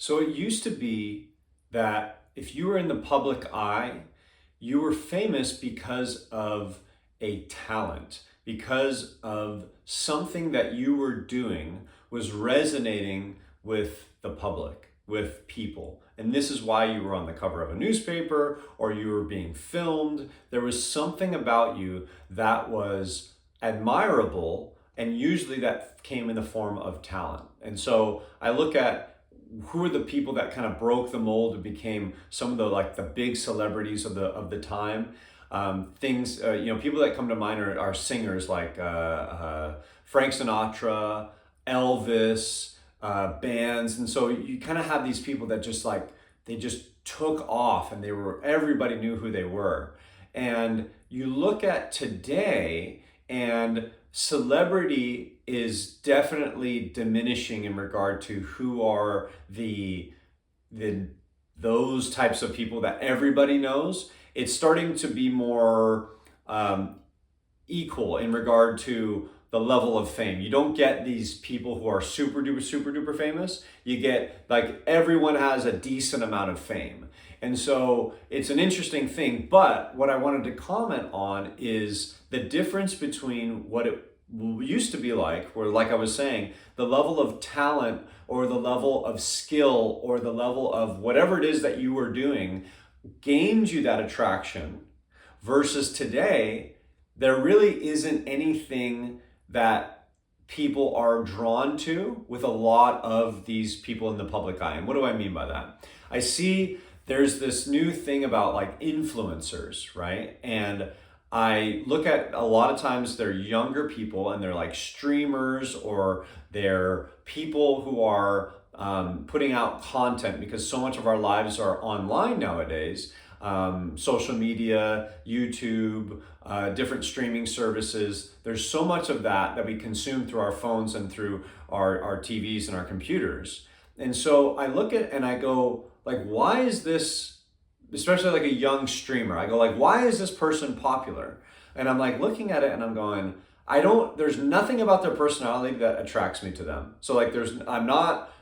So it used to be that if you were in the public eye, you were famous because of a talent, because of something that you were doing was resonating with the public, with people. And this is why you were on the cover of a newspaper or you were being filmed. There was something about you that was admirable, and usually that came in the form of talent. And so I look at who are the people that kind of broke the mold and became some of the big celebrities of the time. People that come to mind are singers like Frank Sinatra, Elvis, bands, and so you kind of have these people that they just took off, and everybody knew who they were. And you look at today, and celebrity is definitely diminishing in regard to who are those types of people that everybody knows. It's starting to be more equal in regard to the level of fame. You don't get these people who are super duper famous. You get everyone has a decent amount of fame. And so it's an interesting thing, but what I wanted to comment on is the difference between what it used to be like, where, like I was saying, the level of talent or the level of skill or the level of whatever it is that you were doing gained you that attraction, versus today, there really isn't anything that people are drawn to with a lot of these people in the public eye. And what do I mean by that? I see there's this new thing about influencers, right? And I look at a lot of times they're younger people, and they're like streamers, or they're people who are putting out content, because so much of our lives are online nowadays. Social media, YouTube, different streaming services. There's so much of that we consume through our phones and through our TVs and our computers. And so I look at and I go, why is this, especially a young streamer, I go why is this person popular? And I'm looking at it and I'm going, there's nothing about their personality that attracts me to them. So I'm not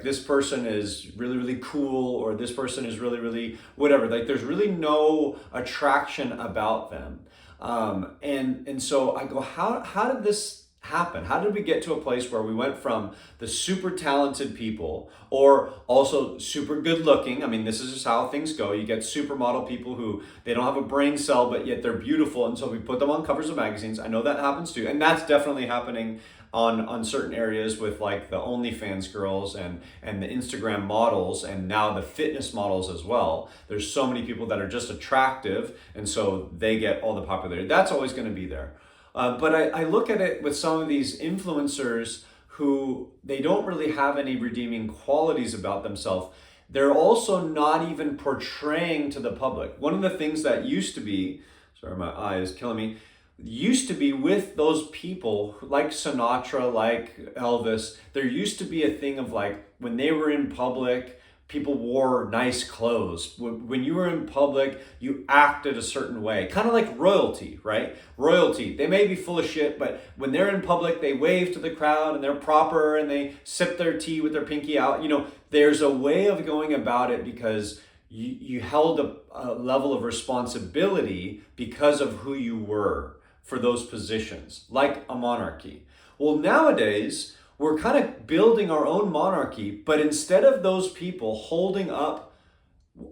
this person is really cool, or this person is really whatever. There's really no attraction about them. And so I go, how did this happen? How did we get to a place where we went from the super talented people, or also super good looking? I mean, this is just how things go. You get supermodel people who they don't have a brain cell, but yet they're beautiful. And so we put them on covers of magazines. I know that happens too. And that's definitely happening on certain areas with the OnlyFans girls and the Instagram models, and now the fitness models as well. There's so many people that are just attractive, and so they get all the popularity. That's always going to be there. But I look at it with some of these influencers who they don't really have any redeeming qualities about themselves. They're also not even portraying to the public. One of the things that used to be, sorry, my eye is killing me, used to be with those people like Sinatra, like Elvis, there used to be a thing of when they were in public, people wore nice clothes. When you were in public, you acted a certain way, kind of like royalty, right? Royalty, they may be full of shit, but when they're in public, they wave to the crowd and they're proper and they sip their tea with their pinky out. There's a way of going about it because you held a level of responsibility because of who you were for those positions, like a monarchy. Well, nowadays, we're kind of building our own monarchy, but instead of those people holding up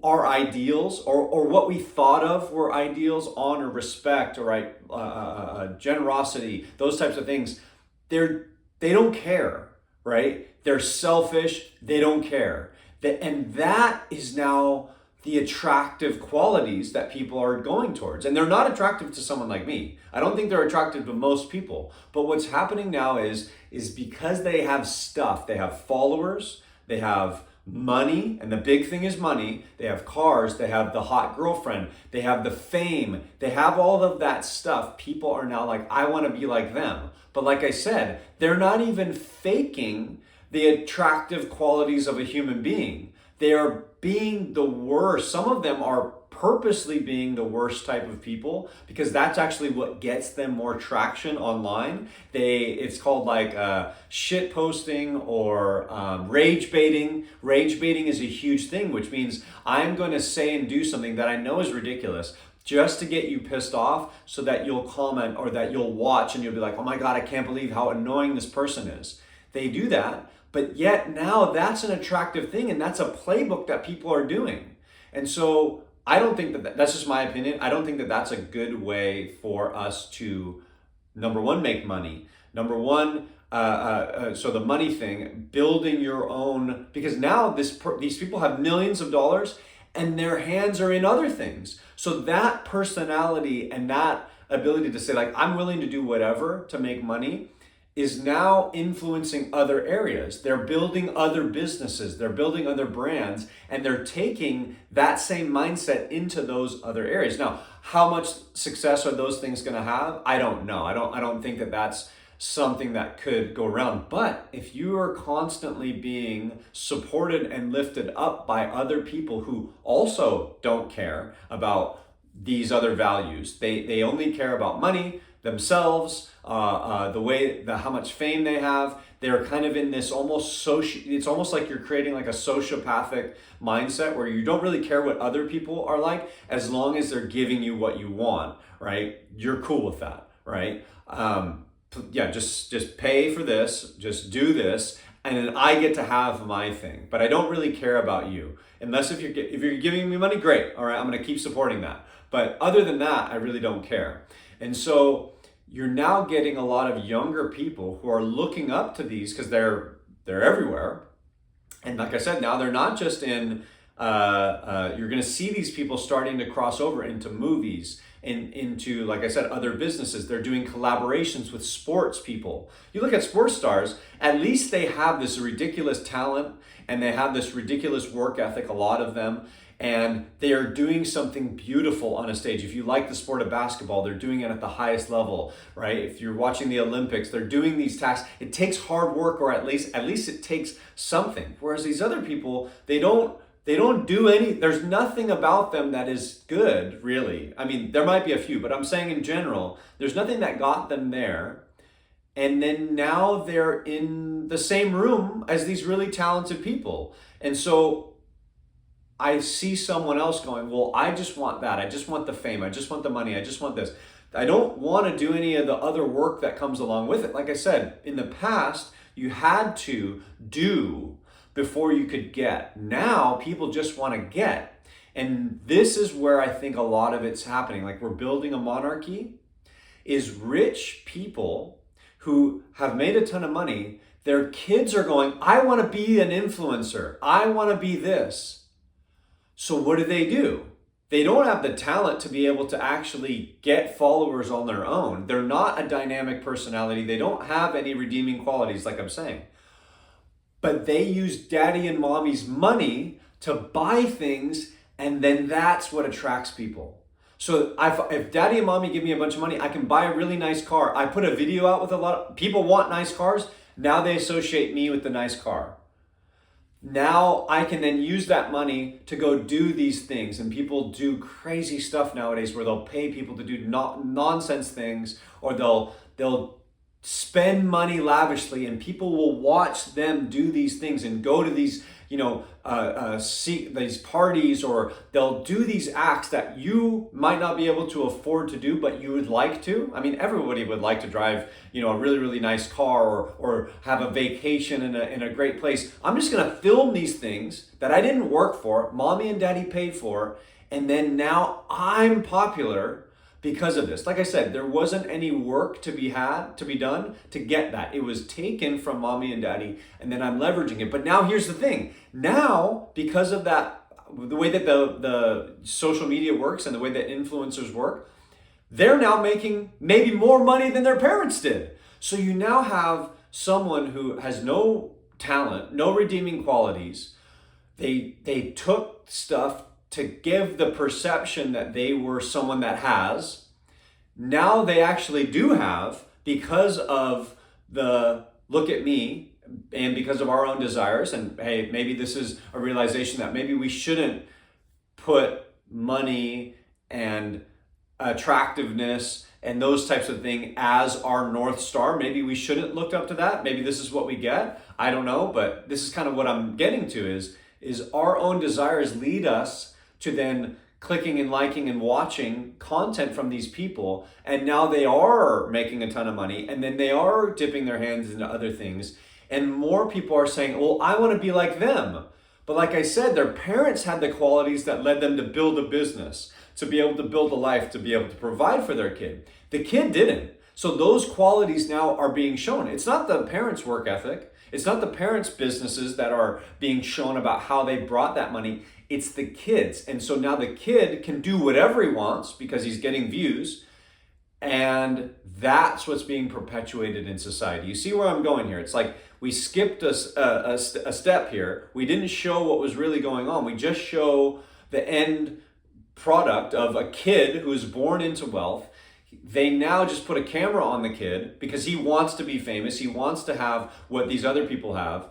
our ideals or what we thought of were ideals, honor, respect, or generosity, those types of things, they don't care, right? They're selfish, they don't care. And that is now the attractive qualities that people are going towards. And they're not attractive to someone like me. I don't think they're attractive to most people. But what's happening now is because they have stuff, they have followers, they have money, and the big thing is money, they have cars, they have the hot girlfriend, they have the fame, they have all of that stuff. People are now I want to be like them. But like I said, they're not even faking the attractive qualities of a human being. they're being the worst. Some of them are purposely being the worst type of people because that's actually what gets them more traction online. It's called like shit posting or rage baiting. Rage baiting is a huge thing, which means I'm going to say and do something that I know is ridiculous just to get you pissed off so that you'll comment or that you'll watch and you'll be like, oh my God, I can't believe how annoying this person is. They do that, but yet now that's an attractive thing and that's a playbook that people are doing. And so I don't think that's just my opinion. I don't think that that's a good way for us to, number one, make money. Number one, so the money thing, building your own, because now these people have millions of dollars and their hands are in other things. So that personality and that ability to say like, I'm willing to do whatever to make money is now influencing other areas. They're building other businesses, they're building other brands, and they're taking that same mindset into those other areas. Now, how much success are those things going to have? I don't know. I don't think that that's something that could go around. But if you are constantly being supported and lifted up by other people who also don't care about these other values, they only care about money, themselves, how much fame they have. They're kind of in this it's almost like you're creating like a sociopathic mindset where you don't really care what other people are like as long as they're giving you what you want, right? You're cool with that, right? Yeah, just pay for this, just do this, and then I get to have my thing. But I don't really care about you. Unless if you're giving me money, great. All right, I'm gonna keep supporting that. But other than that, I really don't care. And so you're now getting a lot of younger people who are looking up to these because they're everywhere. And like I said, now they're not just in, you're gonna see these people starting to cross over into movies and into, like I said, other businesses. They're doing collaborations with sports people. You look at sports stars, at least they have this ridiculous talent and they have this ridiculous work ethic, a lot of them, and they are doing something beautiful on a stage. If you like the sport of basketball, they're doing it at the highest level, right? If you're watching the Olympics, they're doing these tasks. It takes hard work, or at least it takes something. Whereas these other people, they don't do any, there's nothing about them that is good, really. I mean, there might be a few, but I'm saying in general, there's nothing that got them there. And then now they're in the same room as these really talented people. And so I see someone else going, well, I just want that. I just want the fame. I just want the money. I just want this. I don't want to do any of the other work that comes along with it. Like I said, in the past, you had to do before you could get. Now, people just want to get. And this is where I think a lot of it's happening. Like we're building a monarchy, is rich people who have made a ton of money, their kids are going, I want to be an influencer. I want to be this. So what do? They don't have the talent to be able to actually get followers on their own. They're not a dynamic personality. They don't have any redeeming qualities, like I'm saying. But they use daddy and mommy's money to buy things, and then that's what attracts people. So if daddy and mommy give me a bunch of money, I can buy a really nice car. I put a video out with a lot of people want nice cars. Now they associate me with the nice car. Now I can then use that money to go do these things. And people do crazy stuff nowadays where they'll pay people to do nonsense things, or they'll spend money lavishly, and people will watch them do these things and go to these, see these parties, or they'll do these acts that you might not be able to afford to do, but you would like to. I mean, everybody would like to drive, a really, really nice car, or have a vacation in a great place. I'm just gonna film these things that I didn't work for, mommy and daddy paid for, and then now I'm popular because of this. Like I said, there wasn't any work to be done to get that. It was taken from mommy and daddy, and then I'm leveraging it. But now here's the thing. Now, because of that, the way that the social media works and the way that influencers work, they're now making maybe more money than their parents did. So you now have someone who has no talent, no redeeming qualities. They took stuff to give the perception that they were someone that has. Now they actually do have, because of the look at me, and because of our own desires. And hey, maybe this is a realization that maybe we shouldn't put money and attractiveness and those types of things as our North Star. Maybe we shouldn't look up to that. Maybe this is what we get. I don't know, but this is kind of what I'm getting to is our own desires lead us to then clicking and liking and watching content from these people. And now they are making a ton of money, and then they are dipping their hands into other things. And more people are saying, well, I want to be like them. But like I said, their parents had the qualities that led them to build a business, to be able to build a life, to be able to provide for their kid. The kid didn't. So those qualities now are being shown. It's not the parents' work ethic. It's not the parents' businesses that are being shown about how they brought that money. It's the kids. And so now the kid can do whatever he wants because he's getting views. And that's what's being perpetuated in society. You see where I'm going here? It's like we skipped a step here. We didn't show what was really going on. We just show the end product of a kid who's born into wealth. They now just put a camera on the kid because he wants to be famous. He wants to have what these other people have.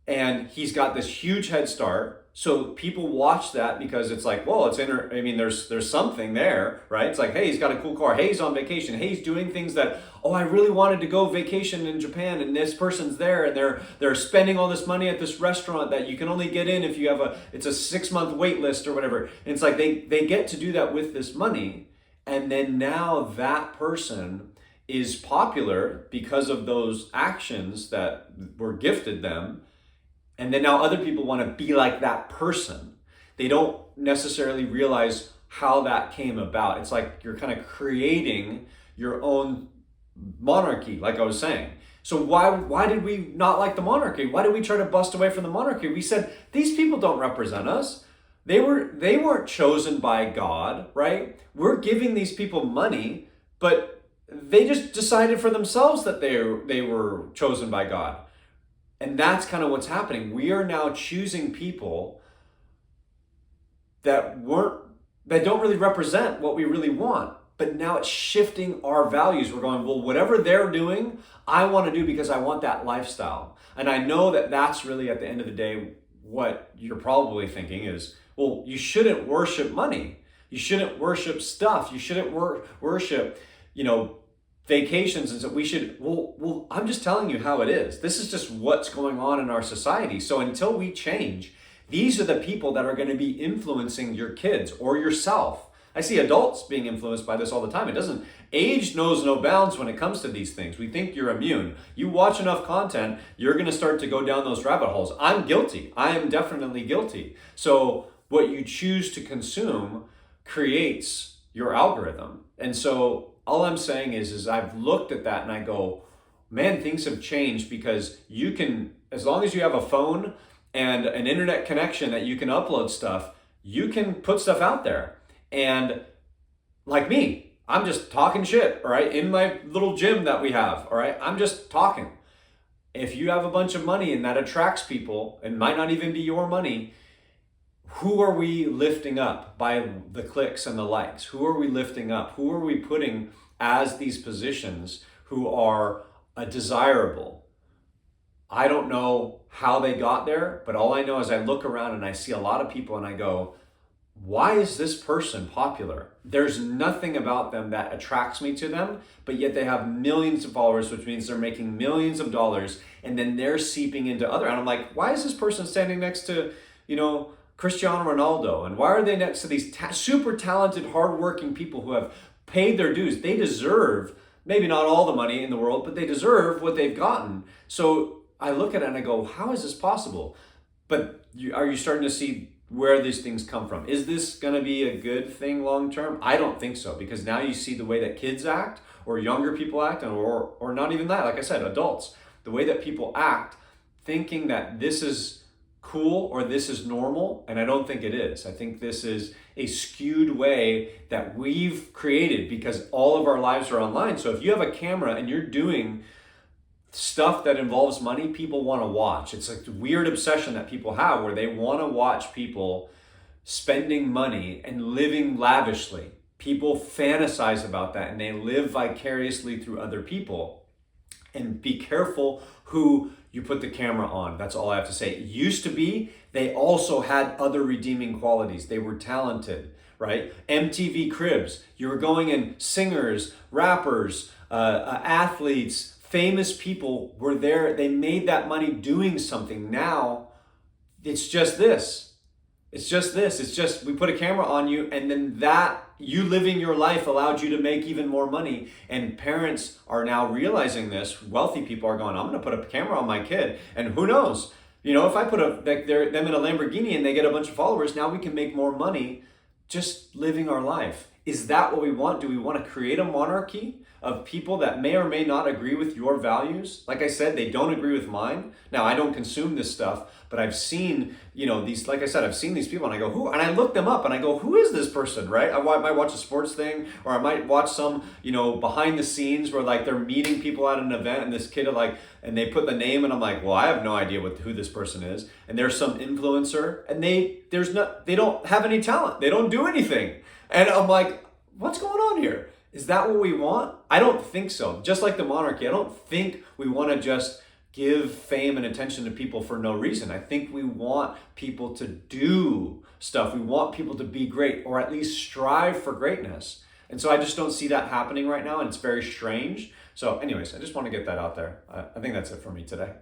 And he's got this huge head start. So people watch that because it's like, well, there's something there, right? It's like, hey, he's got a cool car. Hey, he's on vacation. Hey, he's doing things that, oh, I really wanted to go vacation in Japan, and this person's there, and they're spending all this money at this restaurant that you can only get in if you have it's a 6-month wait list or whatever. And it's like they get to do that with this money. And then now that person is popular because of those actions that were gifted them. And then now other people want to be like that person. They don't necessarily realize how that came about. It's like you're kind of creating your own monarchy, like I was saying. So why did we not like the monarchy? Why did we try to bust away from the monarchy? We said, these people don't represent us. They weren't chosen by God, right? We're giving these people money, but they just decided for themselves that they were chosen by God. And that's kind of what's happening. We are now choosing people that don't really represent what we really want. But now it's shifting our values. We're going, well, whatever they're doing, I want to do because I want that lifestyle. And I know that that's really, at the end of the day, what you're probably thinking is, well, you shouldn't worship money. You shouldn't worship stuff. You shouldn't worship, vacations. And so we should, well, I'm just telling you how it is. This is just what's going on in our society. So until we change, these are the people that are going to be influencing your kids or yourself. I see adults being influenced by this all the time. Age knows no bounds when it comes to these things. We think you're immune. You watch enough content, you're going to start to go down those rabbit holes. I'm guilty. I am definitely guilty. So what you choose to consume creates your algorithm. And so all I'm saying is I've looked at that and I go, man, things have changed because you can, as long as you have a phone and an internet connection that you can upload stuff, you can put stuff out there. And like me, I'm just talking shit, all right, in my little gym that we have, all right? I'm just talking. If you have a bunch of money and that attracts people, and might not even be your money, who are we lifting up by the clicks and the likes? Who are we lifting up? Who are we putting as these positions who are desirable? I don't know how they got there, but all I know is I look around and I see a lot of people and I go, why is this person popular? There's nothing about them that attracts me to them, but yet they have millions of followers, which means they're making millions of dollars, and then they're seeping into other. And I'm like, why is this person standing next to, Cristiano Ronaldo? And why are they next to these super talented, hardworking people who have paid their dues? They deserve, maybe not all the money in the world, but they deserve what they've gotten. So I look at it and I go, how is this possible? But are you starting to see where these things come from? Is this going to be a good thing long term? I don't think so, because now you see the way that kids act or younger people act, or not even that, like I said, adults, the way that people act, thinking that this is cool or this is normal, and I don't think it is. I think this is a skewed way that we've created because all of our lives are online. So if you have a camera and you're doing stuff that involves money, people want to watch. It's like the weird obsession that people have where they want to watch people spending money and living lavishly. People fantasize about that and they live vicariously through other people. And be careful who you put the camera on. That's all I have to say. It used to be, they also had other redeeming qualities. They were talented, right? MTV Cribs, you were going in, singers, rappers, athletes, famous people were there. They made that money doing something. Now, it's just this. It's just this. It's just we put a camera on you, and then that you living your life allowed you to make even more money. And parents are now realizing this. Wealthy people are going, I'm going to put a camera on my kid, and who knows? You know, if I put them in a Lamborghini and they get a bunch of followers, now we can make more money just living our life. Is that what we want? Do we want to create a monarchy of people that may or may not agree with your values? Like I said, they don't agree with mine. Now, I don't consume this stuff, but I've seen, these, like I said, I've seen these people and I go, who? And I look them up and I go, who is this person, right? I might watch a sports thing, or I might watch some, behind the scenes where like they're meeting people at an event and this kid and they put the name and I'm like, well, I have no idea who this person is. And there's some influencer and they don't have any talent. They don't do anything. And I'm like, what's going on here? Is that what we want? I don't think so. Just like the monarchy, I don't think we want to just give fame and attention to people for no reason. I think we want people to do stuff. We want people to be great, or at least strive for greatness. And so I just don't see that happening right now, and it's very strange. So anyways, I just want to get that out there. I think that's it for me today.